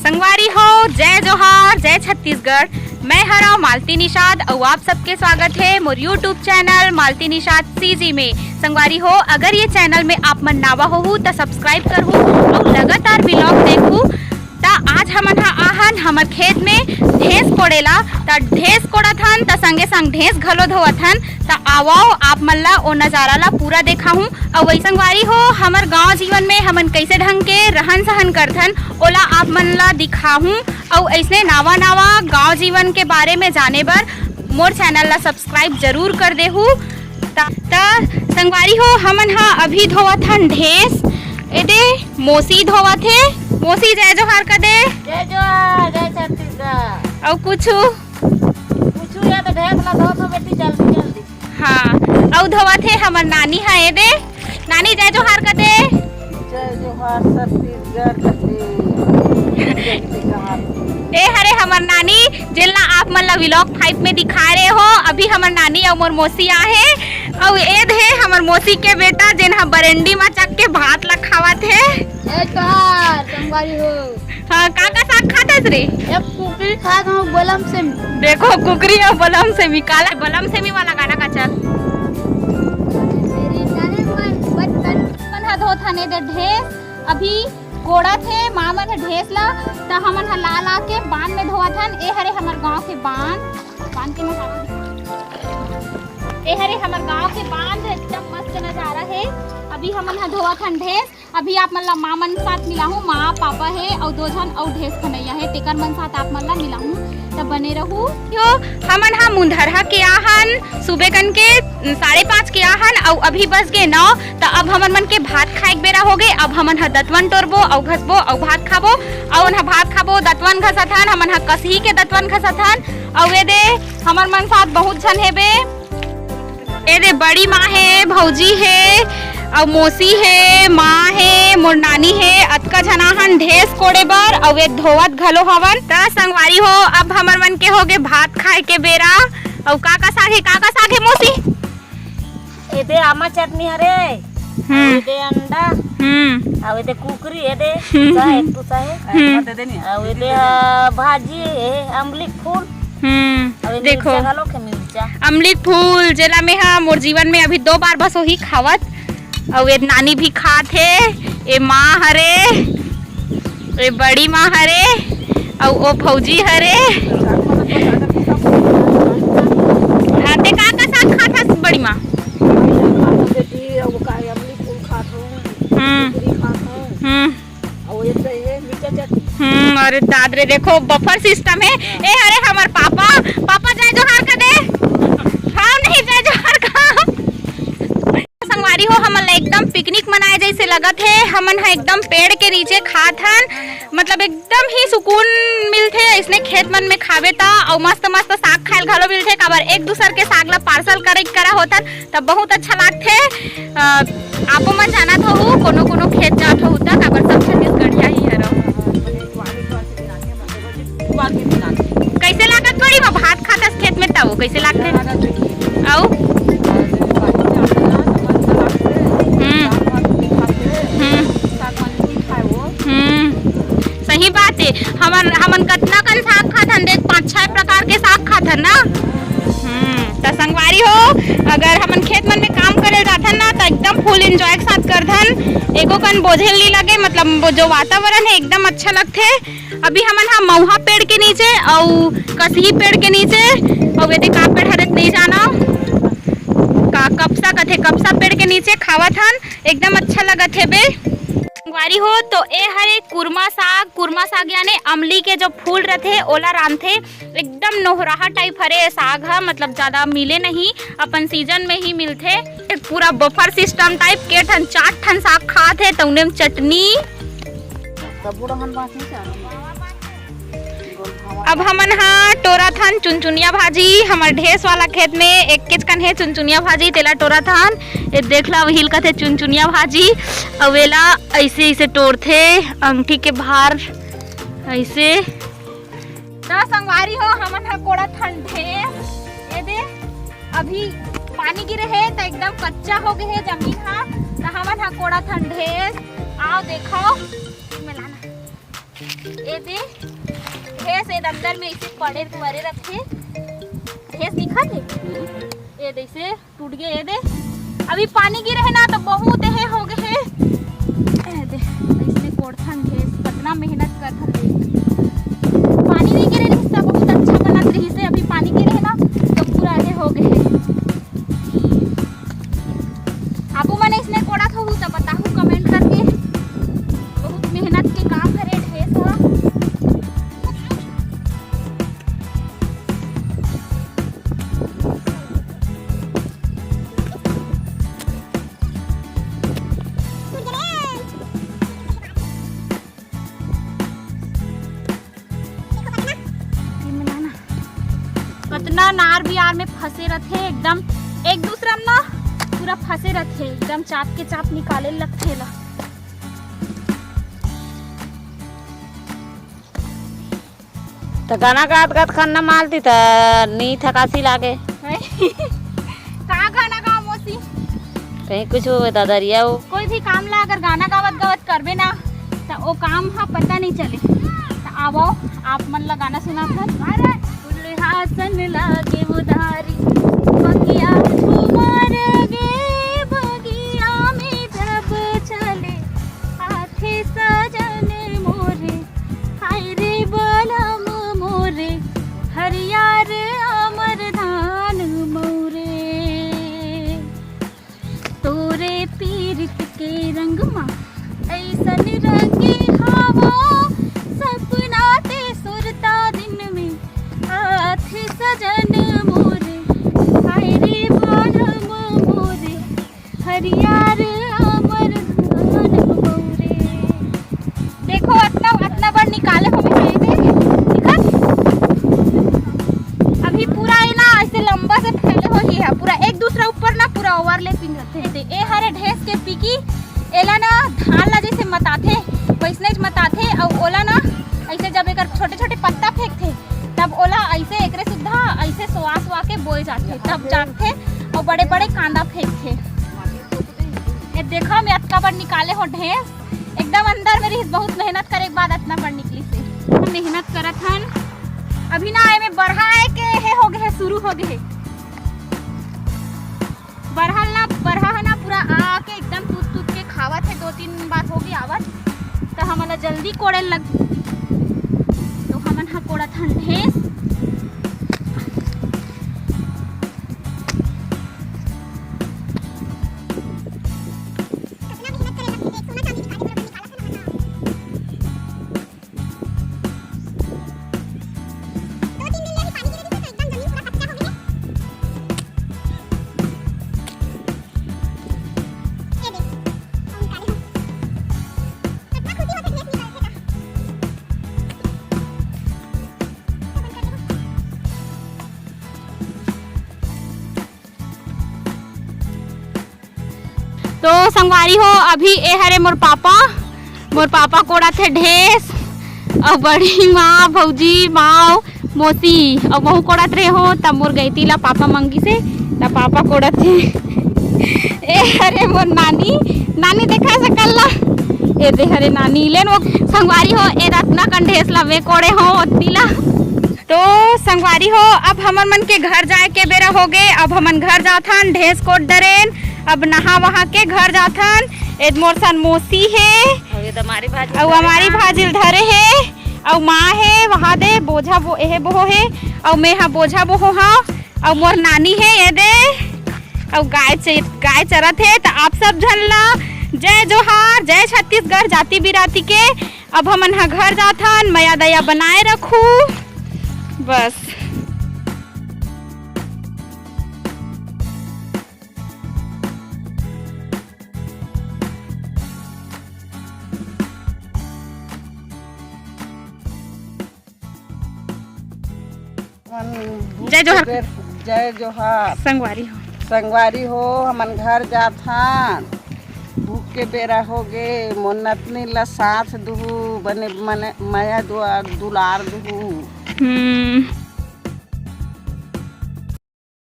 संगवारी हो, जय जोहार, जय छत्तीसगढ़। मैं हरा मालती निषाद और आप सबके स्वागत है मोर यूट्यूब चैनल मालती निषाद सीजी में। संगवारी हो, अगर ये चैनल में आप मन नावा हो तो सब्सक्राइब करहू और लगातार ब्लॉग देखू। आज हमन आहन हमर खेत में ढेस कोड़ेला त ढेस कोड़त हन त संगे संग ढेस घलो धोवत हन। त आओ आप मन ला ओ नजारा ला पूरा देखाहूँ। और वही संगवारी हो, हमर गांव जीवन में हमन कैसे ढंग के रहन सहन करथन ओला आप मन ला दिखाहूँ। और ऐसे नावा नावा गांव जीवन के बारे में जाने बर मोर चैनल ला सब्सक्राइब जरूर कर देहू। त संगवारी हो, हमन अभी धोवत हन ढेस। एदे मोसी धोवत है। मोसी जय जोहार का दे। जय जोहार, जय छत्तीसगढ़। और कुछू या तो ढेस ला धो तो बेटी जल्दी जल्दी। हाँ, और धोवत है हमर नानी है। ये दे नानी जय जोहार का दे। जय जोहार छत्तीसगढ़ ए हरे हमर नानी जिला आप मन ला व्लॉग 5 में दिखा रहे हो। अभी हमर नानी और मोर मौसी आहे। और ए दे हमर मौसी के बेटा जिन बरेंडी में चक के भात ला खावत है। जय जोहार संगवारी हो। हाँ, का साग खाते रे? अब कुकरी खात हूँ बलम से। देखो कुकरी और बलम से निकाला। बलम से वाला गाना का चल धोथाने दे ढेस। अभी कोड़ा थे मामा थे ढेस ला त हमन ला ला के बांध में धोवत हन। ए हरे हमर गांव के बांध के नजारा। ए हरे हमर गांव के बांध एकदम मस्त नजारा है। अभी हमन धोवत हन ढेस। अभी आप मन ला माँ मन साथ मिलाहूँ। माँ पापा है और दो जन और ढेस खनैया है। तेकर मन साथ आप मन ला मिलाहूँ तब बने रहू। यो हमन मुंधरहा के आहन सुबह कन के 5:30 के आहन और अभी बस गए 9। तो अब हमन मन के भात खाए बेरा हो गए। अब हमन दतवन तोड़बो और घसबो और भात खाबो। और भात खाबो दतवन घसत हन। हमन कसही के दतवन घसत हन। और ये दे हमन मन साथ बहुत झन है बे। ए दे बड़ी माँ है, भौजी है और मौसी है, माँ है, मोर नानी है। अतका झनाहन ढेस कोड़े बर और वे धोवत घलो हवन। त संगवारी हो, अब हमर मन के हो गए भात खाए के बेरा। और का साग है मौसी? एदे आमा चटनी हरे। एदे अंडा। और एदे कुकरी एदे चाहे एक तो चाहे। और एदे भाजी है अमली फूल। देखो अमली फूल जेला में मोर जीवन में अभी 2 बार बस वही खावत। और ये नानी भी खात है। ये माँ हरे, ये बड़ी माँ हरे और वो फौजी हरे। ते का साग खात हस बड़ी माँ? अरे दादरे देखो बफर सिस्टम है। ए अरे हमार पापा जय जोहार का दे। हाँ नहीं जय जोहार का। संगवारी हो, हमन एकदम पिकनिक मनाए जैसे लगत है। हमन एकदम पेड़ के नीचे खात हन। मतलब एकदम ही सुकून मिलते इसने खेत मन में खावे ता। और मस्त मस्त साग खायल घलो मिलते। काबर एक दूसर के साग ला पार्सल करा होतन तब बहुत अच्छा लागते। आपो मन जानत हो कोनो खेत जात हो ता काबर सब छत्तीसगढ़िया ही हरो। कैसे लागत बड़ी माँ भात खातस खेत में तब कैसे लागते? आओ सही बात है। हमन कतना कन साग खाथन देख 5-6 प्रकार के साग खाथन ना। तो संगवारी हो, अगर हमन खेत मन में काम करे जाथन ना तो एकदम फुल एंजॉय के साथ करथन। एको कन बोझेल नहीं लगे। मतलब जो वातावरण है एकदम अच्छा लगते। अभी हमन महुआ पेड़ के नीचे और कसही पेड़ के नीचे और वे का पेड़ हरे नहीं जाना का कपसा पेड़ के नीचे खावत हन। एकदम अच्छा लगत है बे। संगवारी हो, तो ए हरे कुरमा साग यानी अमली के जो फूल रहते ओला रांधते। एकदम नोहराहा टाइप हरे साग है। मतलब ज्यादा मिले नहीं, अपन सीजन में ही मिलते। पूरा बफर सिस्टम टाइप के 4 ठन साग खात है। तो उन्हें चटनी। अब हमन टोरा थन चुनचुनिया भाजी। हमार ढेस वाला खेत में एक किचकन है चुनचुनिया भाजी तेला टोरा थन। ये देख ला वही का थे चुनचुनिया भाजी। अवेला ऐसे टोरथे अंगठी के भार ऐसे। तो संगवारी हो, हमन कोड़ा थन ढेस। ये दे अभी पानी गिरे है तो एकदम कच्चा हो गए है जमीन। तो हमन कोड़ा थन ढेस। आओ देखो मिलाना। ये दे भैंस ये अंदर में इसे पड़े तुम्हारे रखे भैंस दिखा दे ये दे से टूट गए ये दे अभी पानी गिरे है ना तो बहुत है हो गए है ये दे इसने कोड़थन भैंस कितना मेहनत कर थन पानी नहीं गिरे रिश्ता बहुत अच्छा बनत रही से अभी पानी गिरे है ना तो पूरा है हो गए आपू मैंने इसने कोड़ा था तो बताहू कमेंट करके बहुत मेहनत के काम करे भैंस हा कितना नार बियार में फंसे रहते एकदम एक दूसरा में ना पूरा फंसे रहते एकदम चाप के चाप निकाले लगते ला तो गाना गात गात खाना मालती तो नहीं थकासी लागे कहाँ गाना गाओ मोसी कहीं कुछ हो दादरिया हो कोई भी काम ला अगर गाना गावत गावत करबे ना तो वो काम हा पता नहीं चले तो आवो आप मन ला गाना सुना था हासन लागे उधारी बगिया घुमार गे बगिया में जब चले हाथे सजन मोरे हाय रे बलम मोरे हरियार अमर धान मोरे तोरे पीरित के रंग मा ऐसन रंगी हवा सपना ते सुरता दिन में हाथ सजन मोरे हाय रे बालम मोरे हरियार अमर धान मोरे देखो अतना बड़ निकाले हो दिखत अभी पूरा है ना ऐसे लंबा से फैले हो ही है पूरा एक दूसरा ऊपर ना पूरा ओवरलैपिंग रहते ए हरे ढेस के पीकी एला ना धान ला जैसे मताथे वैसने मताथे और ओला ना ऐसे जब एक छोटे छोटे पत्ता फेंकते तब ओला ऐसे एकरे सुधा ऐसे सोआ के बोए जाते तब जाते और बड़े बड़े कांदा फेंकते ये देखो मैं अतका बड़ निकाले हो ढेस एकदम अंदर मेरी बहुत मेहनत करे के बाद इतना बड़ निकली से मेहनत करत हन अभी ना आए में बढ़ा है के है हो गए शुरू हो गए बढ़ा है ना पूरा आके एकदम टूट के खावत है 2-3 बार हो गई आवत तो हमला जल्दी कोड़े लग तो हमन हा कोड़ा थन ढेस तो संगवारी हो अभी ए हरे मोर पापा कोड़ा थे ढेस और बड़ी माँ भौजी माँ मोसी और बहु कोड़त रहे हो तब मोर गईती ला पापा मंगी से तब पापा कोड़त थे ए हरे मोर नानी देखा सकल ला ए दे हरे नानी लेन वो संगवारी हो ए रत्ना कन ढेस ला वे कोड़े हो ओतीला तो संगवारी हो अब हमन मन के घर जाए के बेरा हो गए अब हमन घर जाथन ढेस कोट डरेन अब नहा वहा के घर जाथन एद मोर सन मोसी है और हमारी भाजिल धरे है और माँ है वहाँ दे बोझा बो एहे बोहो है और मैं हाँ बोझा बोहो हाँ और मोर नानी है ये दे और गाय चरत है तो आप सब झल्ला जय जोहार जय छत्तीसगढ़ जाति बिराती के अब हमन हाँ घर जाथन मया दया बनाए रखू बस जय जोहार संगवारी हो हमन घर जाथन भूख के बेरा हो गे मोर नतनी ला साथ दुहू बने मने माया दुलार दुहू